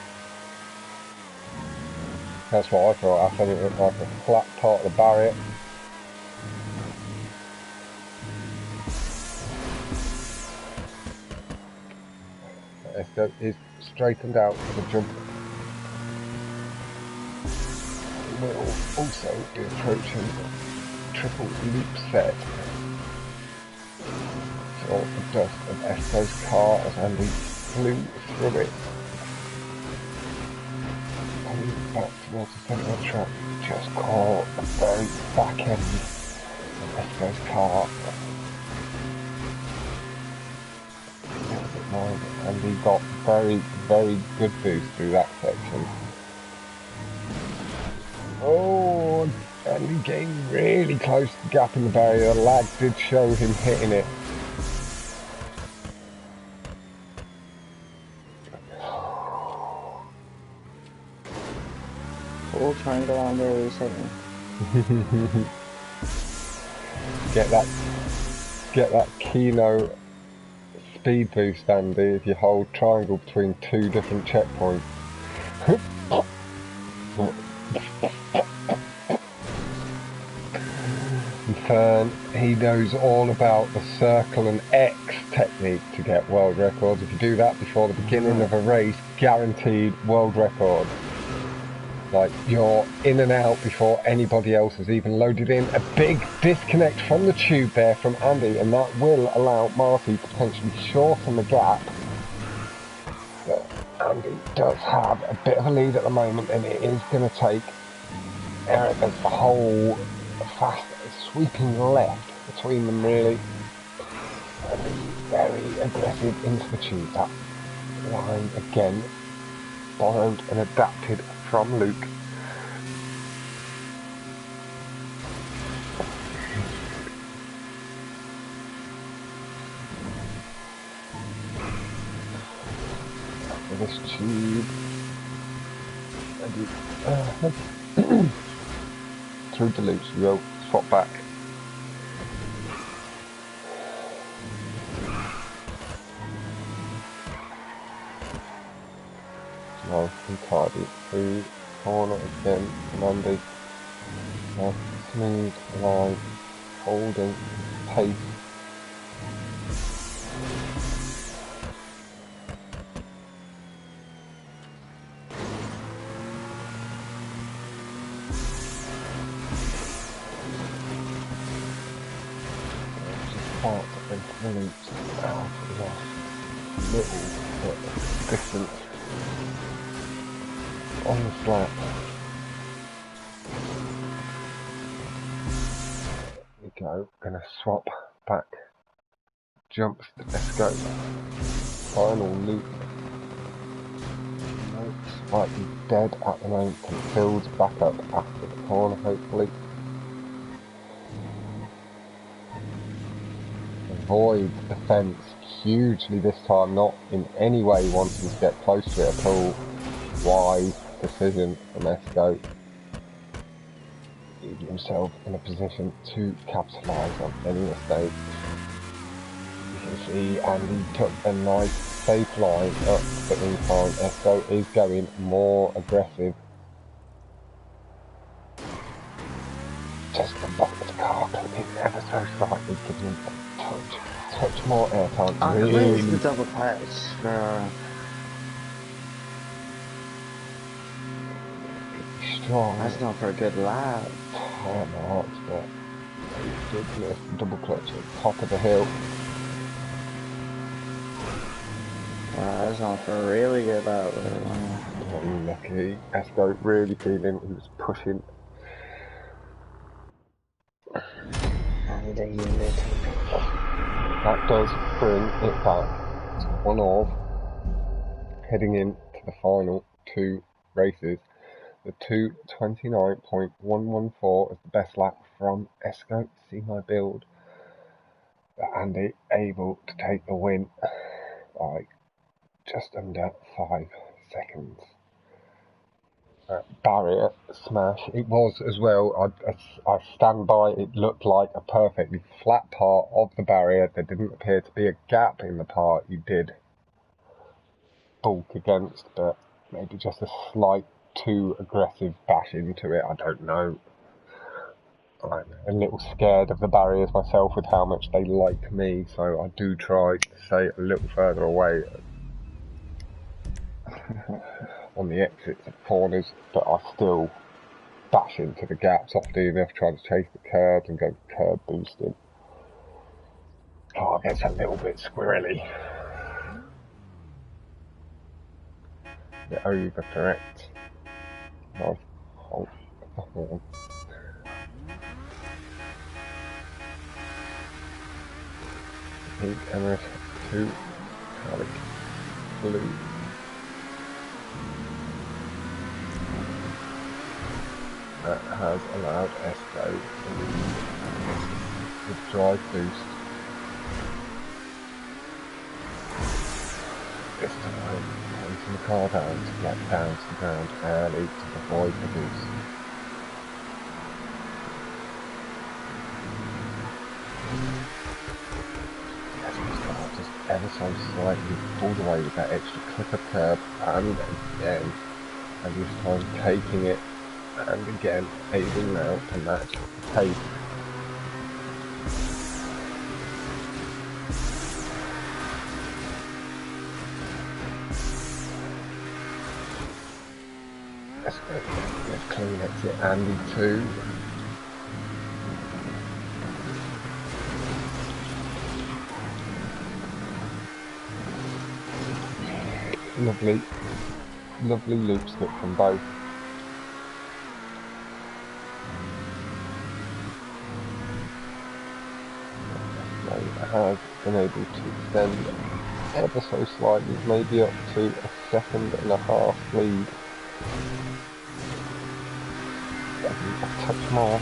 That's what I thought. I thought it looked like a flat part of the barrier. Esco is straightened out for the jump. Will also be approaching triple loop set. So the dust of Esco's car as Andy flew through it. Back towards the centre of the track, just caught the very back end of Esco's car. And he got very, very good boost through that section. Oh, and he came really close to the gap in the barrier. The lag did show him hitting it. Full triangle on there, he's hitting. Get that Kino speed boost, Andy, if you hold triangle between two different checkpoints. And Fern, he knows all about the circle and X technique to get world records. If you do that before the beginning of a race, guaranteed world record. Like, you're in and out before anybody else has even loaded in. A big disconnect from the tube there from Andy, and that will allow Marty to potentially shorten the gap. But Andy does have a bit of a lead at the moment, and it is going to take Eric as the whole fast sweeping left between them, really. And he's very aggressive into the tube. That line again, borrowed and adapted from Luke. After this tube, through the loops we go, swap back. Nice and tidy through corner again, and Andy. Nice smooth line, holding pace. Part into the loops, out lost little bit of distance on the flat. There we go, gonna swap back, jumps, let's go. Final loop. No, slightly dead at the moment, and builds back up after the corner hopefully. Avoid the fence hugely this time, not in any way wanting to get close to it at all. Wise decision from Esco. Leaving himself in a position to capitalise on any mistake. You can see Andy took a nice safe line up, but in time Esco is going more aggressive. Just the bottom of the car clipping ever so slightly, giving him a touch more air time. Really the double patch for strong. that's not for a good lap. Oh, not, but ridiculous double clutch at the top of the hill. Wow, that's not for a really good lap. Unlucky. Esco really feeling he was pushing. And a unit. That does bring it back to one of, heading into the final two races. The 2:29.114 is the best lap from Esco, SeeMyBuild. But Andy able to take the win by just under 5 seconds. Barrier smash. It was as well. I stand by. It looked like a perfectly flat part of the barrier. There didn't appear to be a gap in the part you did bulk against, but maybe just a slight too aggressive bash into it. I don't know. I'm a little scared of the barriers myself with how much they like me, so I do try to stay a little further away on the exits and corners, but I still bash into the gaps often enough, trying to chase the curbs and go curb boosting. Oh, it gets a little bit squirrely. The overcorrect. Nice hold of the horn. Pink Emirates 2 Calic. loop. That has allowed Esco to lead with drive boost. This time, pointing the car down to get down to the ground early to avoid the boost. Esco's car just ever so slightly pulled away with that extra clip of curb, and again, and this time taking it, and again able now to match the pace. Let's clean exit Andy too. Lovely loop skip from both. Has been able to extend ever so slightly, maybe up to a 1.5 seconds lead. A touch more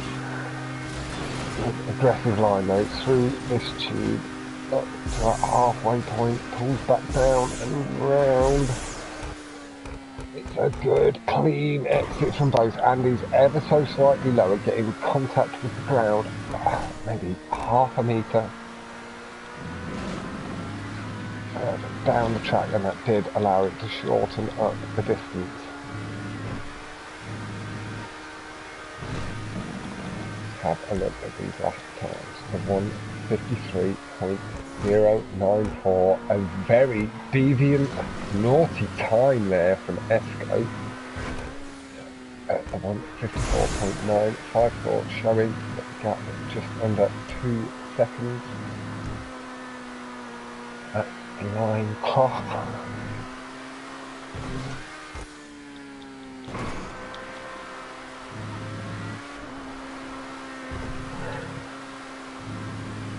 aggressive line though through this tube up to that halfway point, pulls back down and round. It's a good clean exit from both. Andy's ever so slightly lower, getting contact with the ground, maybe half a metre down the track, and that did allow it to shorten up the distance. Have a look at these last times. The 1:53.094, a very deviant, naughty time there from Esco. At the 1:54.954, showing the gap just under 2 seconds at the line clock.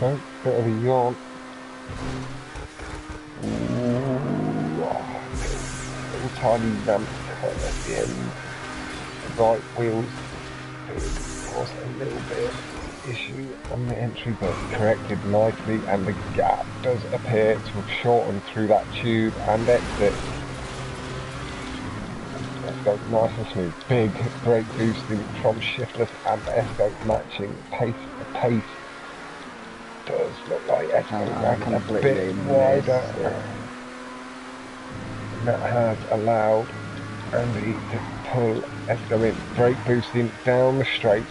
Oh, bit of a yawn. Little tiny ramp cut at the end. The right wheels did cause a little bit of issue on the entry, but corrected nicely, and the gap does appear to have shortened through that tube and exit. Esco nice and smooth. Big brake boosting from Shiftless, and Esco matching pace to pace. Does look like Esco ran a bit wider. And that has allowed Andy to pull Esco in, brake boosting down the straight.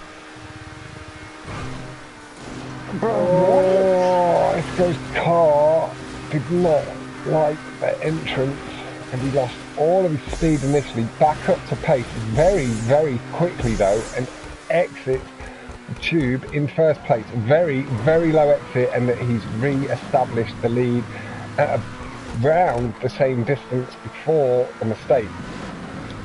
Oh, Esco's car did not like the entrance, and he lost all of his speed initially, back up to pace very, very quickly though, and exits the tube in first place. Very, very low exit, and that he's re-established the lead at around the same distance before the mistake.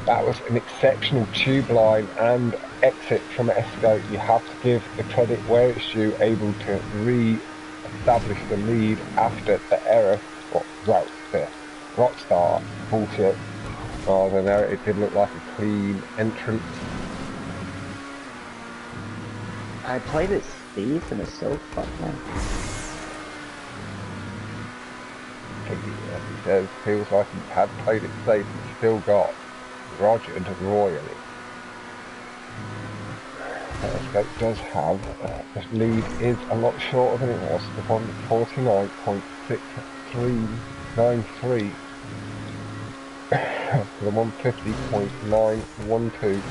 That was an exceptional tube line and exit from Esco. You have to give the credit where it's due, able to re-establish the lead after the error, well, the Rockstar bullshit rather than error. It did look like a clean entrance. I played it safe and it's so fucked man. As he says, feels like he had played it safe and still got rogered royally. Esco does have, the lead is a lot shorter than it was, the 149.6393 to the 150.912.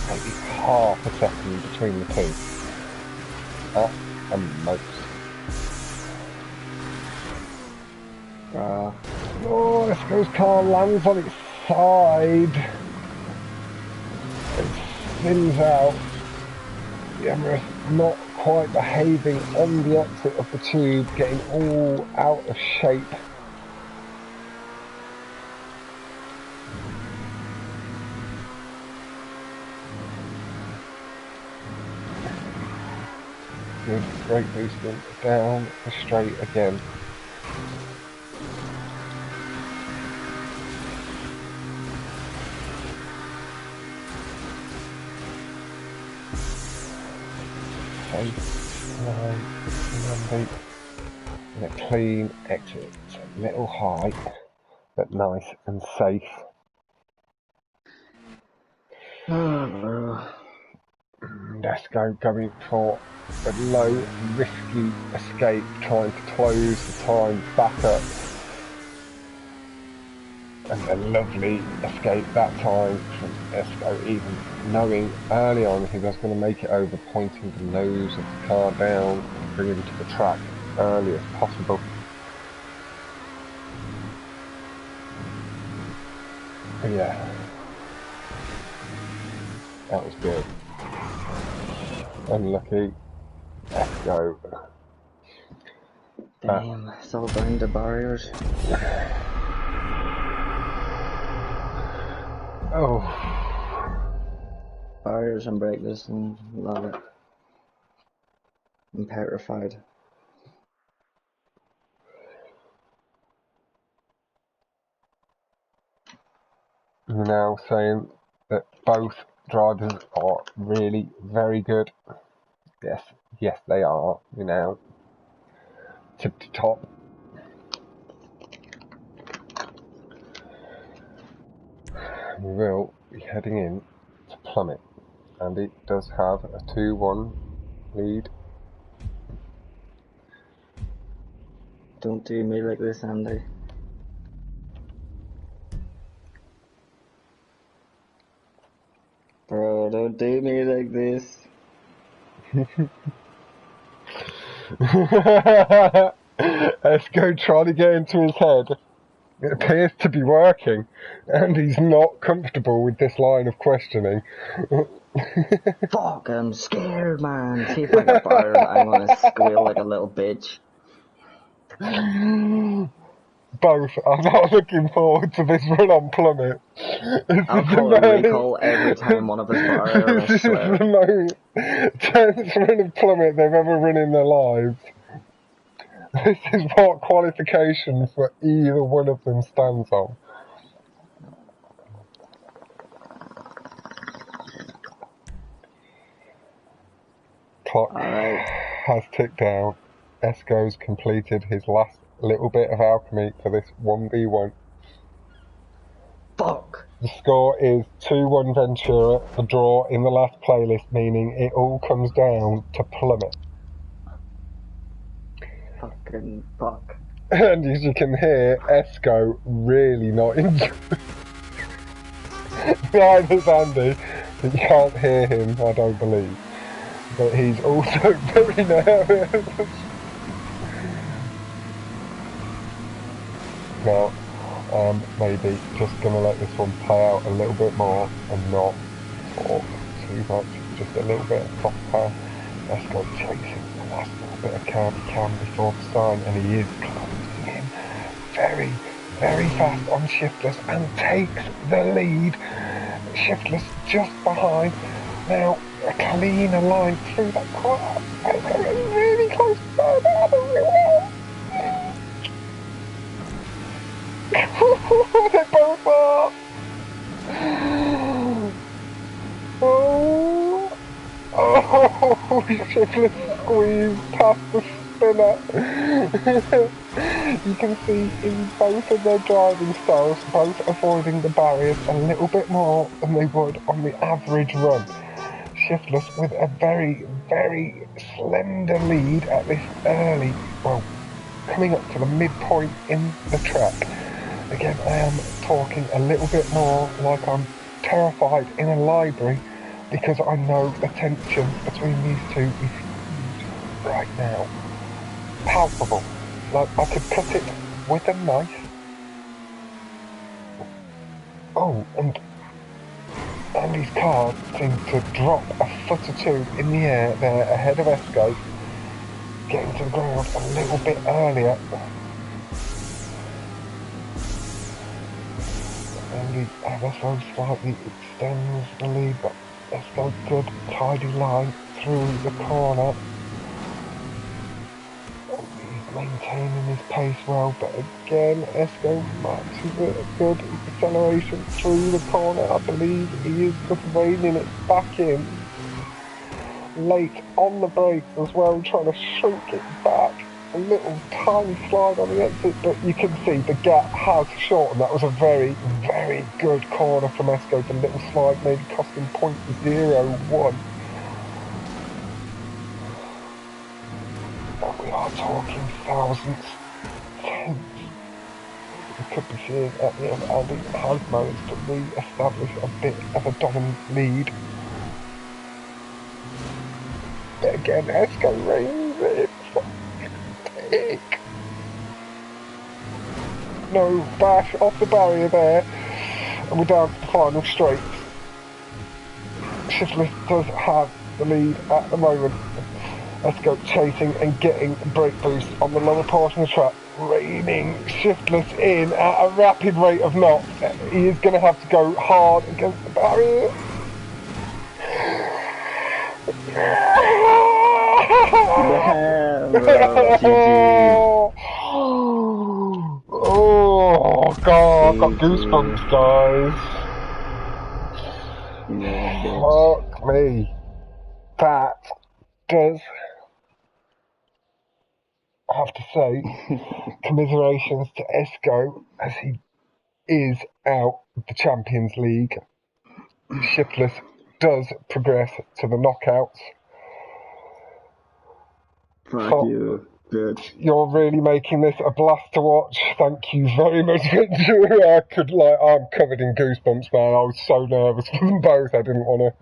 Maybe half a second between the two. At the most. Oh, Esco's car lands on its side. It spins out. The Emirates not quite behaving on the exit of the tube, getting all out of shape. Good brake boosting down the straight again. safe line and a clean exit. It's a little high, but nice and safe. Let's go going for a low, risky escape, trying to close the time back up. And a lovely escape that time from Esco, even knowing early on he was going to make it over, pointing the nose of the car down and bring him to the track early as possible. But yeah, that was good. Unlucky, Esco. Damn, it's all down to barriers. Oh. Barriers and brake distance, love it. I'm petrified. You're now saying that both drivers are really very good. Yes they are, you know. Tip to top. We will be heading in to Plummet, and it does have a 2-1 lead. Don't do me like this, Andy. Bro, don't do me like this. Esco trying to get into his head. It appears to be working, and he's not comfortable with this line of questioning. Fuck, I'm scared, man. See if I get barred, I'm gonna squeal like a little bitch. Both are not looking forward to this run on Plummet. I'll call it recall every time one of us barrier, This is the most tense run of Plummet they've ever run in their lives. This is what qualification for either one of them stands on. Clock has ticked down. Esco's completed his last little bit of alchemy for this 1v1. Fuck! The score is 2-1 Ventura, a draw in the last playlist, meaning it all comes down to Plummet. Fucking fuck. And as you can hear, Esco really not enjoying neither's Andy. You can't hear him, I don't believe. But he's also very nervous. Now, maybe just going to let this one play out a little bit more and not talk too much. Just a little bit of cross path. Esco chasing the last little bit of curb he can before the sign, and he is closing in very, very fast on Shiftless and takes the lead. Shiftless just behind. Now, a cleaner line through that corner. Esco is really close to the they both are! Oh, Shiftless squeezed past the spinner. You can see in both of their driving styles, both avoiding the barriers a little bit more than they would on the average run. Shiftless with a very, very slender lead at this early, well, coming up to the midpoint in the track. Again, I am talking a little bit more like I'm terrified in a library, because I know the tension between these two is huge right now. Palpable. Like I could cut it with a knife. Oh, and Andy's car seemed to drop a foot or two in the air there ahead of Esco, getting to the ground a little bit earlier. Andy ever so slightly extends the lead, but Esco good tidy line through the corner. He's maintaining his pace well, but again Esco matches it. Good acceleration through the corner. I believe he is just reining it back in. late on the brakes as well, trying to shrink it back. A little tiny slide on the exit, but you can see the gap has shortened. That was a very, very good corner from Esco. The little slide maybe cost him 0.01. And we are talking thousands, tenths. We could be seeing at the end. Andy has managed to re-establish a bit of a dominant lead. But again, Esco reigns it. No, bash off the barrier there, and we're down to the final straight. Shiftless does have the lead at the moment. Let's go chasing and getting brake boost on the lower portion of the track, reining Shiftless in at a rapid rate of knots. He is going to have to go hard against the barrier. Oh god, I've got goosebumps, guys. Fuck me. That does, I have to say, commiserations to Esco as he is out of the Champions League. Shiftless does progress to the knockouts. Fuck you. Good. You're really making this a blast to watch. Thank you very much, Ventura. I'm covered in goosebumps, man. I was so nervous for them both. I didn't want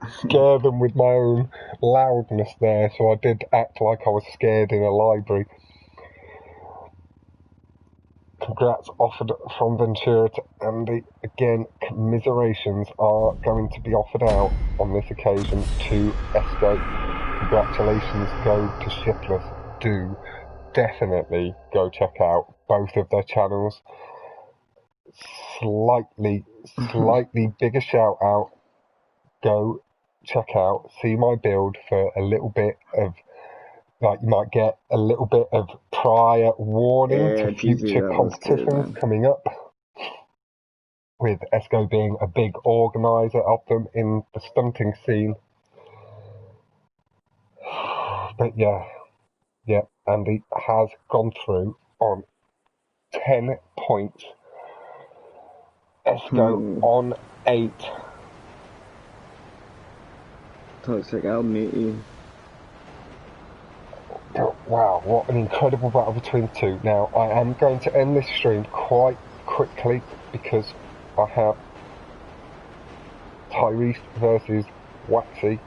to scare them with my own loudness there, so I did act like I was scared in a library. Congrats offered from Ventura to Andy. Again, commiserations are going to be offered out on this occasion to Esco. Congratulations go to Shiftless. Do definitely go check out both of their channels. Slightly bigger shout out. Go check out SeeMyBuild for a little bit of, like, you might get a little bit of prior warning to future competitions coming up, with Esco being a big organiser of them in the stunting scene. But yeah, Andy has gone through on 10 points. Esco on 8. Toxic, I'll meet you. Wow, what an incredible battle between the two. Now, I am going to end this stream quite quickly because I have Tyrese versus Waxy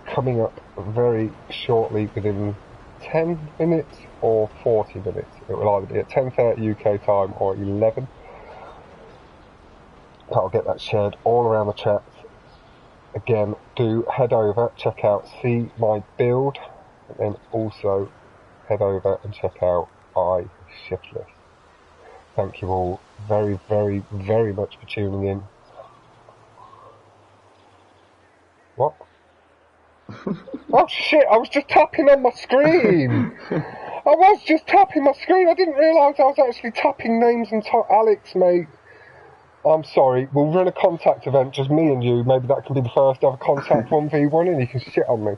coming up very shortly, within 10 minutes or 40 minutes. It will either be at 10:30 UK time or 11. I'll get that shared all around the chats. Again, do head over, check out SeeMyBuild, and then also head over and check out Shiftless. Thank you all very, very, very much for tuning in. What? Oh shit, I was just tapping on my screen! I didn't realise I was actually tapping names and Alex, mate. I'm sorry, we'll run a contact event, just me and you. Maybe that can be the first ever contact 1v1 and you can shit on me.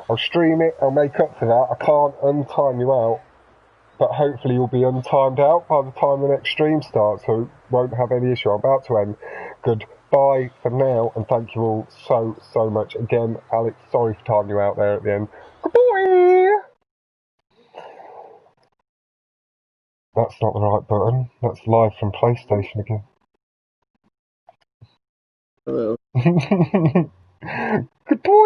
I'll stream it, I'll make up for that. I can't untime you out, but hopefully you'll be untimed out by the time the next stream starts, so it won't have any issue. I'm about to end. Goodbye for now, and thank you all so, so much. Again, Alex, sorry for timing you out there at the end. Goodbye! That's not the right button. That's live from PlayStation again. Hello. Goodbye!